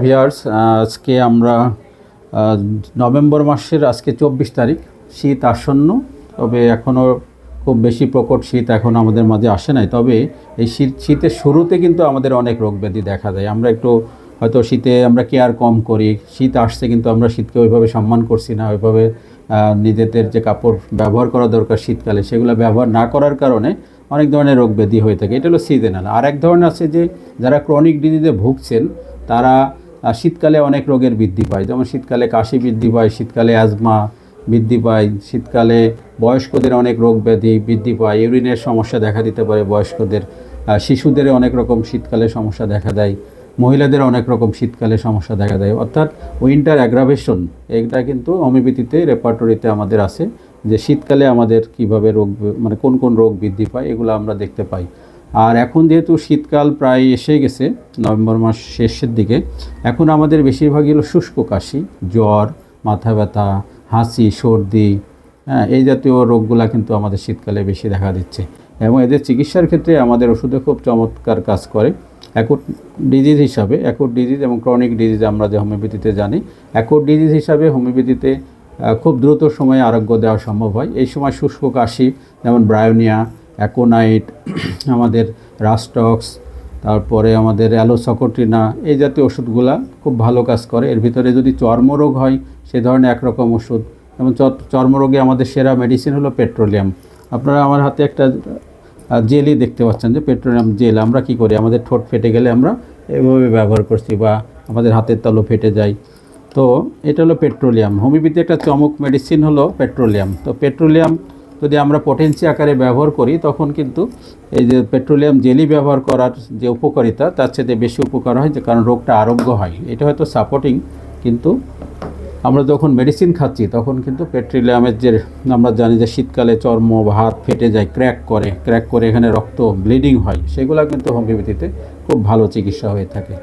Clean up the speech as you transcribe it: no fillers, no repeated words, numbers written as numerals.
Viewers, আজকে আমরা November মাসের আজকে 24 তারিখ। শীত আসন্ন, তবে এখনও খুব বেশি প্রকট শীত এখনও আমাদের মাঝে আসে নাই। তবে এই শীতের শুরুতে কিন্তু আমাদের অনেক রোগ ব্যাধি দেখা যায়। আমরা একটু হয়তো শীতে আমরা কেয়ার কম করি। শীত আসছে কিন্তু আমরা শীতকে ওইভাবে সম্মান করছি না, ওইভাবে নিজেদের যে কাপড় ব্যবহার করা দরকার শীতকালে সেগুলো ব্যবহার না করার কারণে অনেক ধরনের রোগ ব্যাধি হয়ে থাকে। এটা হলো সিজনাল। আর এক ধরনের আছে যে যারা ক্রনিক ডিজিজে ভুগছেন তারা শীতকালে অনেক রোগের বৃদ্ধি পায়। যেমন শীতকালে কাশি বৃদ্ধি পায়, শীতকালে অ্যাজমা বৃদ্ধি পায়, শীতকালে বয়স্কদের অনেক রোগ ব্যাধি বৃদ্ধি পায়, ইউরিনের সমস্যা দেখা দিতে পারে বয়স্কদের, শিশুদের অনেক রকম শীতকালে সমস্যা দেখা দেয়, মহিলাদের অনেক রকম শীতকালে সমস্যা দেখা দেয়। অর্থাৎ উইন্টার অ্যাগ্রাভেশন, এটা কিন্তু হোমিওপ্যাথিতে রেপার্টরিতে আমাদের আছে যে শীতকালে আমাদের কিভাবে রোগ মানে কোন কোন রোগ বৃদ্ধি পায় এগুলো আমরা দেখতে পাই। আর এখন যেহেতু শীতকাল প্রায় এসে গেছে, নভেম্বর মাস শেষের দিকে, এখন আমাদের বেশিরভাগই হলো শুষ্ক কাশি, জ্বর, মাথা ব্যথা, হাঁচি, সর্দি, এই জাতীয় রোগগুলা কিন্তু আমাদের শীতকালে বেশি দেখা দিচ্ছে। এবং এদের চিকিৎসার ক্ষেত্রে আমাদের ওষুধে খুব চমৎকার কাজ করে। অ্যাকুট ডিজিজ হিসাবে, অ্যাকুট ডিজিজ এবং ক্রনিক ডিজিজ আমরা যে হোমিওপ্যাথিতে জানি, অ্যাকুট ডিজিজ হিসাবে হোমিওপ্যাথিতে খুব দ্রুত সময়ে আরোগ্য দেওয়া সম্ভব হয়। এই সময় শুষ্ক কাশি যেমন ব্রায়োনিয়া, অ্যাকোনাইট, আমাদের রাস্টক্স, তারপরে আমাদের অ্যালোসকোটিনা, এই জাতীয় ওষুধগুলা খুব ভালো কাজ করে। এর ভিতরে যদি চর্মরোগ হয় সে ধরনের একরকম ওষুধ, যেমন চর্মরোগে আমাদের সেরা মেডিসিন হলো পেট্রোলিয়াম। আপনারা আমার হাতে একটা জেলই দেখতে পাচ্ছেন যে পেট্রোলিয়াম জেল। আমরা কি করি, আমাদের ঠোঁট ফেটে গেলে আমরা এভাবে ব্যবহার করছি, বা আমাদের হাতের তালু ফেটে যায়, তো এটা হলো পেট্রোলিয়াম। হোমিওপ্যাথি একটা চমক মেডিসিন হলো পেট্রোলিয়াম। তো পেট্রোলিয়াম যদি আমরা পটেন্সি আকারে ব্যবহার করি তখন কিন্তু এই যে পেট্রোলিয়াম জেলি ব্যবহার করার যে উপকারিতা তার চেয়ে বেশি উপকার হয়, যে কারণ রোগটা আরোগ্য হয়। এটা হয়তো সাপোর্টিং, কিন্তু আমরা যখন মেডিসিন খাচ্ছি তখন কিন্তু পেট্রোলিয়ামের যে আমরা জানি যে শীতকালে চর্ম বা হাত ফেটে যায়, ক্র্যাক করে এখানে রক্ত ব্লিডিং হয়, সেগুলো কিন্তু হোমিওপ্যাথিতে খুব ভালো চিকিৎসা হয়ে থাকে।